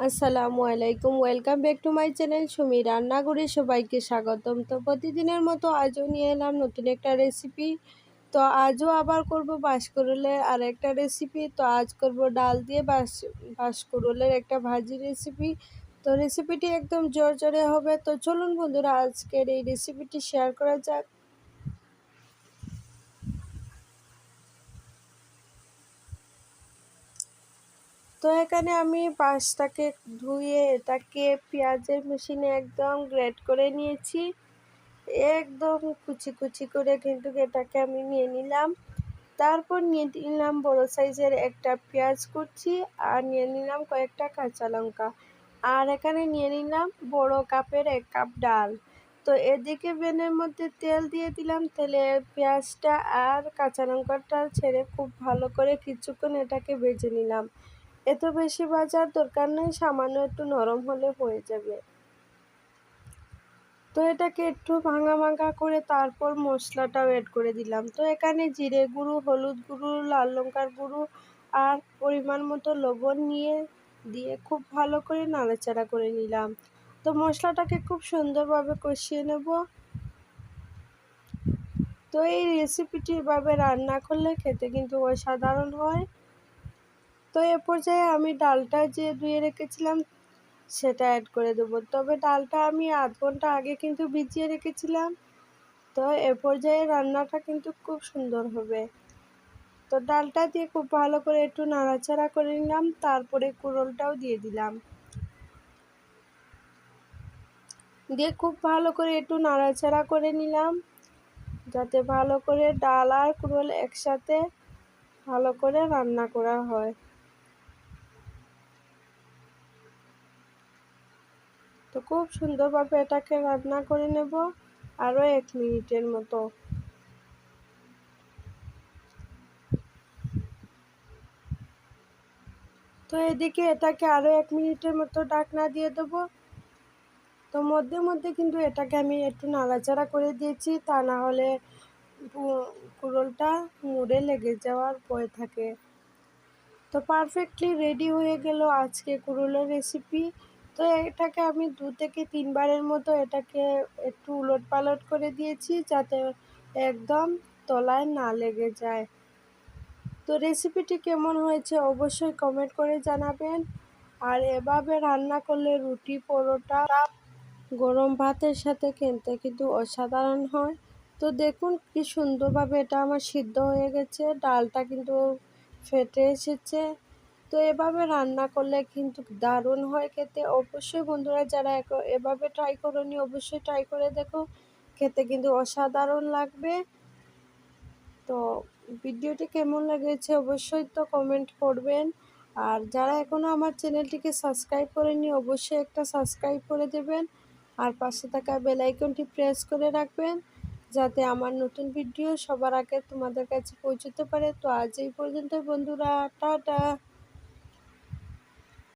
আসসালামু আলাইকুম, welcome back to my channel Sumi রান্নাঘরে সবাইকে স্বাগতম। তো প্রতিদিনের মতো আজও নিয়ে এলাম নতুন একটা রেসিপি। তো আজও আবার করব বাঁশকুড়ুলের আর একটা রেসিপি। তো আজ করব ডাল দিয়ে বাঁশকুড়ুলের একটা ভাজি রেসিপি। তো রেসিপিটি একদম জোরজোরে হবে। তো চলুন বন্ধুরা আজকের এই রেসিপিটি শেয়ার করা যাক। তো এখানে আমি পাঁচটাকে ধুয়ে এটাকে পেঁয়াজের মেশিনে একদম গ্রেট করে নিয়েছি। একদম কুচি কুচি করে কিন্তু এটাকে আমি নিয়ে নিলাম। তারপর নিয়ে নিলাম বড় সাইজের একটা পেঁয়াজ কুচি, আর নিয়ে নিলাম কয়েকটা কাঁচা লঙ্কা, আর এখানে নিয়ে নিলাম বড় কাপের 1 কাপ ডাল। তো এদিকে প্যানের মধ্যে তেল দিয়ে দিলাম। তেলে পেঁয়াজটা আর কাঁচা লঙ্কাটা ছেড়ে খুব ভালো করে কিছুক্ষণ এটাকে ভেজে নিলাম। এত বেশি ভাজার দরকার নেই, সামান্য একটু নরম হলে হয়ে যাবে। তো এটাকে একটু ভাঙা ভাঙা করে তারপর মশলাটাও অ্যাড করে দিলাম। তো এখানে জিরে গুঁড়ো, হলুদ গুঁড়ো, লাল লঙ্কার গুঁড়ো আর পরিমাণ মতো লবণ দিয়ে খুব ভালো করে নাড়াচাড়া করে নিলাম। তো মশলাটাকে খুব সুন্দরভাবে কষিয়ে নেব। তো এই রেসিপিটি এভাবে রান্না করলে খেতে কিন্তু অসাধারণ হয়। তো এ পর্যায়ে আমি ডালটা যে ধুয়ে রেখেছিলাম সেটা অ্যাড করে দেবো। তবে ডালটা আমি আধ ঘন্টা আগে কিন্তু ভিজিয়ে রেখেছিলাম। তো এ পর্যায়ে রান্নাটা কিন্তু খুব সুন্দর হবে। তো ডালটা দিয়ে খুব ভালো করে একটু নাড়াচাড়া করে নিলাম। তারপরে কুড়োলটাও দিয়ে দিলাম, দিয়ে খুব ভালো করে একটু নাড়াচাড়া করে নিলাম, যাতে ভালো করে ডাল আর কুড়োল একসাথে ভালো করে রান্না করা হয়। তো খুব সুন্দরভাবে এটাকে রান্না করে নেব আরও 1 মিনিটের মতো। তো এদিকে এটাকে আরও 1 মিনিটের মতো ঢাকনা দিয়ে দেবো। তো মধ্যে মধ্যে কিন্তু এটাকে আমি একটু নাড়াচাড়া করে দিয়েছি, তা না হলে কুড়োলটা মুড়ে লেগে যাওয়ার ভয় থাকে। তো পারফেক্টলি রেডি হয়ে গেল আজকে কুড়োলের রেসিপি। তো এটাকে আমি 2 থেকে 3 বারের মতো এটাকে একটু উলট পালট করে দিয়েছি, যাতে একদম তলায় না লেগে যায়। তো রেসিপিটি কেমন হয়েছে অবশ্যই কমেন্ট করে জানাবেন। আর এভাবে রান্না করলে রুটি, পরোটা, গরম ভাতের সাথে খেতে কিন্তু অসাধারণ হয়। তো দেখুন কি সুন্দরভাবে এটা আমার সিদ্ধ হয়ে গেছে, ডালটা কিন্তু ফেটে এসেছে। তো এভাবে রান্না করলে কিন্তু দারুণ হয় খেতে। অবশ্যই বন্ধুরা যারা এভাবে ট্রাই করোনি অবশ্যই ট্রাই করে দেখো, খেতে কিন্তু অসাধারণ লাগবে। তো ভিডিওটি কেমন লেগেছে অবশ্যই তো কমেন্ট করবেন। আর যারা এখনও আমার চ্যানেলটিকে সাবস্ক্রাইব করেনি অবশ্যই একটা সাবস্ক্রাইব করে দেবেন, আর পাশে থাকা বেল আইকনটি প্রেস করে রাখবেন, যাতে আমার নতুন ভিডিও সবার আগে তোমাদের কাছে পৌঁছতে পারে। তো আজ এই পর্যন্ত বন্ধুরা, টাটা।